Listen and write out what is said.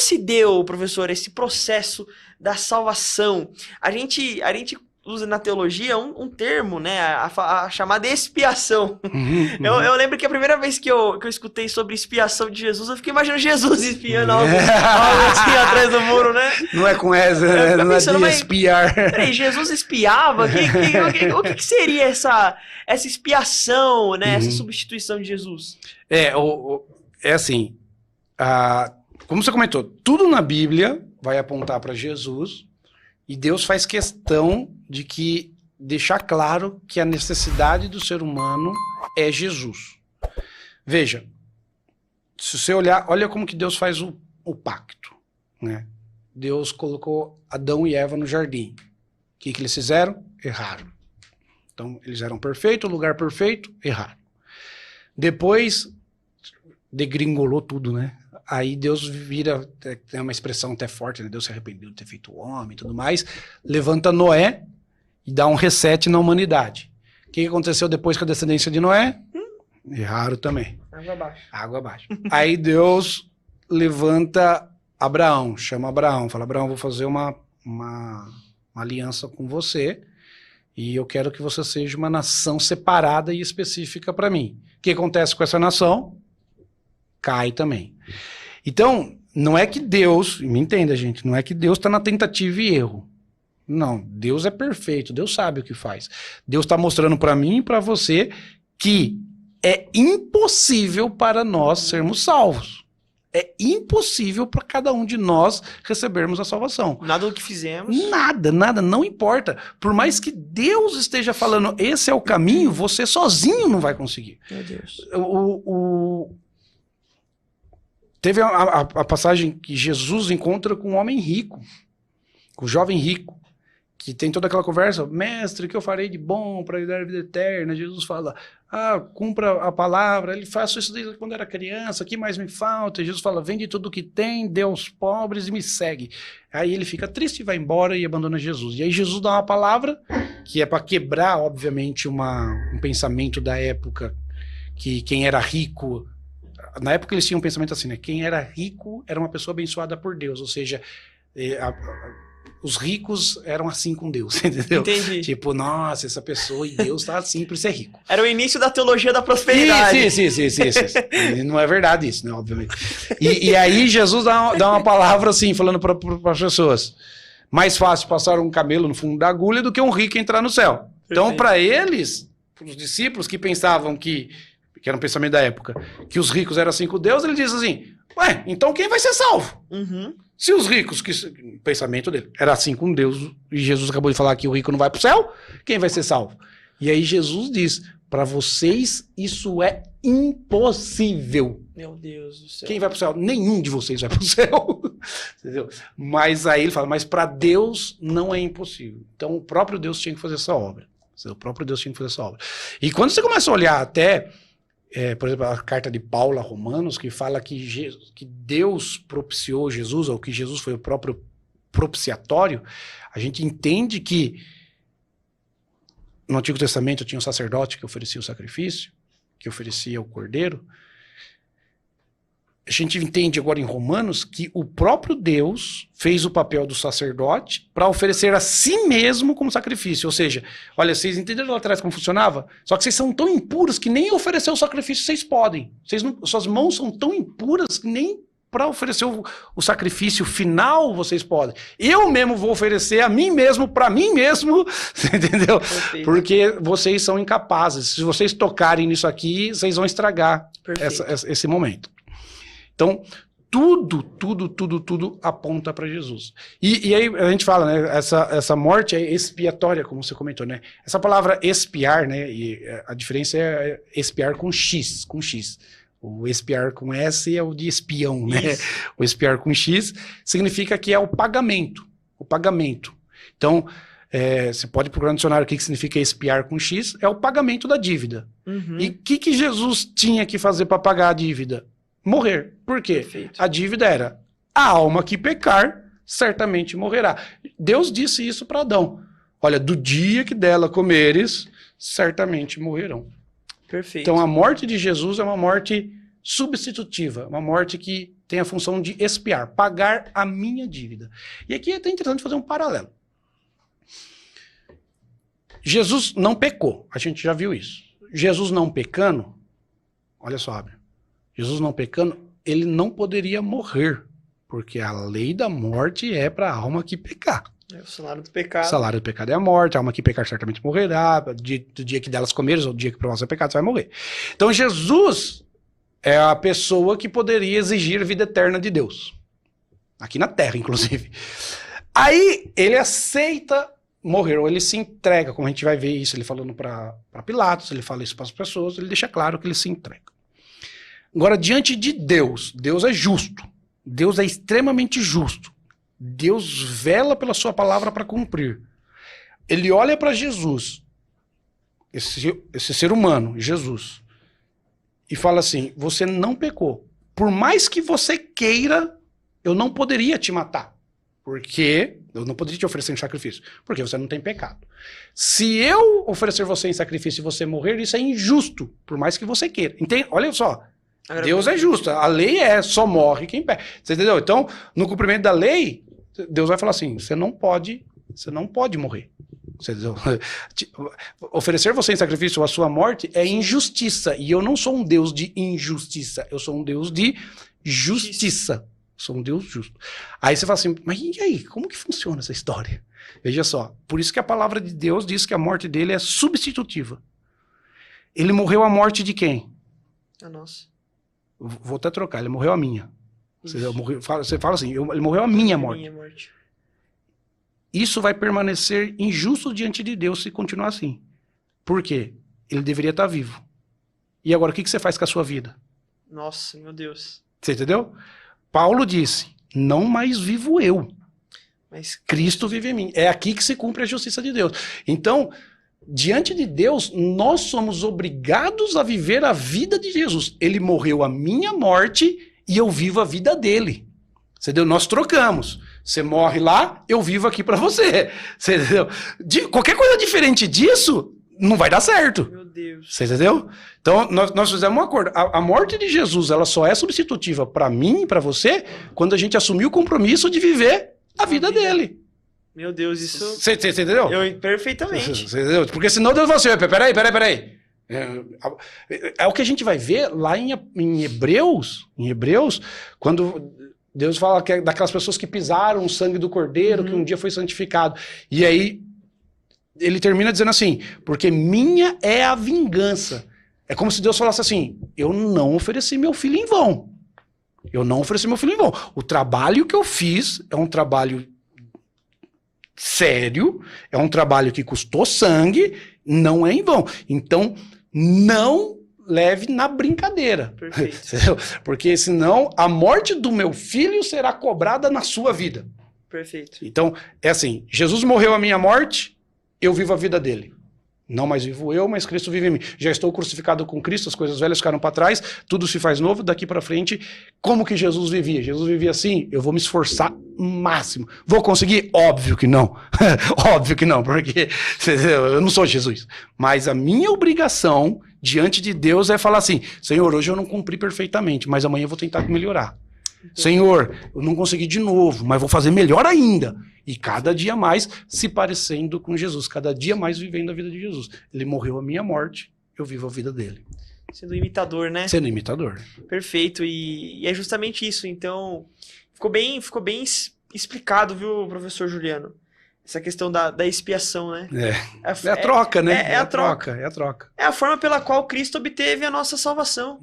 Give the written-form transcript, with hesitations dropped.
se deu, professor, esse processo da salvação? A gente usa na teologia um termo, né, a chamada expiação. Eu lembro que a primeira vez que eu escutei sobre expiação de Jesus, eu fiquei imaginando Jesus espiando algo assim atrás do muro, né? Não é com essa, né? Não é de espiar. Peraí, Jesus espiava? O que seria essa expiação, né? Essa substituição de Jesus? É assim, como você comentou, tudo na Bíblia vai apontar para Jesus e Deus faz questão de deixar claro que a necessidade do ser humano é Jesus. Veja, se você olha como que Deus faz o pacto, né? Deus colocou Adão e Eva no jardim. O que eles fizeram? Erraram. Então, eles eram perfeitos, lugar perfeito, erraram. Depois, degringolou tudo, né? Aí Deus tem uma expressão até forte, né? Deus se arrependeu de ter feito o homem e tudo mais, levanta Noé e dá um reset na humanidade. O que aconteceu depois com a descendência de Noé? Erraram também. Água abaixo. Água abaixo. Aí Deus levanta Abraão, chama Abraão, fala, Abraão, vou fazer uma aliança com você e eu quero que você seja uma nação separada e específica para mim. O que acontece com essa nação? Cai também. Então, não é que Deus, me entenda, gente, não é que Deus está na tentativa e erro. Não, Deus é perfeito, Deus sabe o que faz. Deus está mostrando para mim e para você que é impossível para nós sermos salvos. É impossível para cada um de nós recebermos a salvação. Nada do que fizemos. Nada, não importa. Por mais que Deus esteja falando, esse é o caminho, você sozinho não vai conseguir. Meu Deus. Teve a passagem que Jesus encontra com um homem rico, com um jovem rico, que tem toda aquela conversa, mestre, o que eu farei de bom para lhe dar a vida eterna? Jesus fala, cumpra a palavra, ele faz isso desde quando era criança, o que mais me falta? E Jesus fala, vende tudo o que tem, dê aos pobres e me segue. Aí ele fica triste, vai embora e abandona Jesus. E aí Jesus dá uma palavra, que é para quebrar, obviamente, um pensamento da época, que quem era rico... Na época eles tinham um pensamento assim, né? Quem era rico era uma pessoa abençoada por Deus, ou seja, os ricos eram assim com Deus, entendeu? Entendi. Tipo, nossa, essa pessoa e Deus tá assim por ser rico. Era o início da teologia da prosperidade. Isso. Não é verdade isso, né? Obviamente. E aí Jesus dá uma palavra assim, falando para as pessoas. Mais fácil passar um camelo no fundo da agulha do que um rico entrar no céu. Então, para eles, os discípulos que pensavam que era um pensamento da época, que os ricos eram assim com Deus, ele diz assim, então quem vai ser salvo? Se os ricos, o pensamento dele era assim com Deus, e Jesus acabou de falar que o rico não vai para o céu, quem vai ser salvo? E aí Jesus diz, para vocês isso é impossível. Meu Deus do céu. Quem vai para o céu? Nenhum de vocês vai para o céu. Entendeu? Mas aí ele fala, mas para Deus não é impossível. Então o próprio Deus tinha que fazer essa obra. E quando você começa a olhar até... por exemplo, a carta de Paulo a Romanos, que fala que Deus propiciou Jesus, ou que Jesus foi o próprio propiciatório, a gente entende que no Antigo Testamento tinha um sacerdote que oferecia o sacrifício, que oferecia o cordeiro. A gente entende agora em Romanos que o próprio Deus fez o papel do sacerdote para oferecer a si mesmo como sacrifício. Ou seja, olha, vocês entenderam lá atrás como funcionava? Só que vocês são tão impuros que nem oferecer o sacrifício vocês podem. Suas mãos são tão impuras que nem para oferecer o sacrifício final vocês podem. Eu mesmo vou oferecer a mim mesmo, para mim mesmo, entendeu? Perfeito. Porque vocês são incapazes. Se vocês tocarem nisso aqui, vocês vão estragar esse momento. Então, tudo aponta para Jesus. E aí a gente fala, né, essa morte é expiatória, como você comentou, né? Essa palavra expiar, né, e a diferença é expiar com X. O expiar com S é o de espião, né? Isso. O expiar com X significa que é o pagamento. Então, você pode procurar no dicionário o que significa expiar com X, é o pagamento da dívida. E o que Jesus tinha que fazer para pagar a dívida? Morrer. Por quê? Perfeito. A dívida era, a alma que pecar, certamente morrerá. Deus disse isso para Adão. Olha, do dia que dela comeres, certamente morrerão. Perfeito. Então a morte de Jesus é uma morte substitutiva, uma morte que tem a função de expiar, pagar a minha dívida. E aqui é até interessante fazer um paralelo. Jesus não pecou, a gente já viu isso. Jesus não pecando, olha só, Abner, Jesus não pecando, ele não poderia morrer, porque a lei da morte é para a alma que pecar. É o salário do pecado. O salário do pecado é a morte, a alma que pecar certamente morrerá, do dia que delas comeres, ou do dia que provar seu pecado, você vai morrer. Então Jesus é a pessoa que poderia exigir a vida eterna de Deus. Aqui na terra, inclusive. Aí ele aceita morrer, ou ele se entrega, como a gente vai ver isso, ele falando para Pilatos, ele fala isso para as pessoas, ele deixa claro que ele se entrega. Agora, diante de Deus, Deus é justo, Deus é extremamente justo, Deus vela pela sua palavra para cumprir. Ele olha para Jesus, esse ser humano, Jesus, e fala assim, você não pecou, por mais que você queira, eu não poderia te matar. Porque eu não poderia te oferecer em sacrifício, porque você não tem pecado. Se eu oferecer você em sacrifício e você morrer, isso é injusto, por mais que você queira. Entende? Olha só, Deus é justo, a lei é só morre quem peca. Você entendeu? Então, no cumprimento da lei, Deus vai falar assim, você não pode morrer. Você entendeu? Oferecer você em sacrifício a sua morte é injustiça, e eu não sou um Deus de injustiça, eu sou um Deus de justiça. Sou um Deus justo. Aí você fala assim, mas e aí? Como que funciona essa história? Veja só, por isso que a palavra de Deus diz que a morte dele é substitutiva. Ele morreu a morte de quem? A nossa. Vou até trocar, ele morreu a minha. Você fala assim, ele morreu a minha morte. Minha morte. Isso vai permanecer injusto diante de Deus se continuar assim. Por quê? Ele deveria estar vivo. E agora, o que você faz com a sua vida? Nossa, meu Deus. Você entendeu? Paulo disse, não mais vivo eu, mas Cristo vive em mim. É aqui que se cumpre a justiça de Deus. Então, diante de Deus, nós somos obrigados a viver a vida de Jesus. Ele morreu a minha morte e eu vivo a vida dele. Entendeu? Nós trocamos. Você morre lá, eu vivo aqui para você. Entendeu? Qualquer coisa diferente disso, não vai dar certo. Meu Deus. Você entendeu? Então, nós fizemos um acordo. A morte de Jesus, ela só é substitutiva para mim e para você quando a gente assumir o compromisso de viver a vida dele. Meu Deus, isso... Você entendeu? Perfeitamente. Você entendeu? Porque senão Deus vai assim, peraí. É o que a gente vai ver lá em Hebreus, quando Deus fala que é daquelas pessoas que pisaram o sangue do Cordeiro, que um dia foi santificado. E aí, ele termina dizendo assim, porque minha é a vingança. É como se Deus falasse assim, eu não ofereci meu filho em vão. O trabalho que eu fiz é um trabalho sério, é um trabalho que custou sangue, não é em vão. Então, não leve na brincadeira. Perfeito. Porque senão a morte do meu filho será cobrada na sua vida. Perfeito. Então, é assim, Jesus morreu a minha morte, eu vivo a vida dele. Não mais vivo eu, mas Cristo vive em mim. Já estou crucificado com Cristo, as coisas velhas ficaram para trás, tudo se faz novo, daqui para frente. Como que Jesus vivia? Jesus vivia assim, eu vou me esforçar o máximo. Vou conseguir? Óbvio que não. Óbvio que não, porque eu não sou Jesus. Mas a minha obrigação diante de Deus é falar assim, Senhor, hoje eu não cumpri perfeitamente, mas amanhã eu vou tentar melhorar. Senhor, eu não consegui de novo, mas vou fazer melhor ainda. E cada dia mais se parecendo com Jesus, cada dia mais vivendo a vida de Jesus. Ele morreu a minha morte, eu vivo a vida dele. Sendo imitador, né? Sendo imitador. Perfeito, e é justamente isso. Então, ficou bem explicado, viu, professor Juliano? Essa questão da expiação, né? É a troca, né? É a troca. É a troca. É a forma pela qual Cristo obteve a nossa salvação.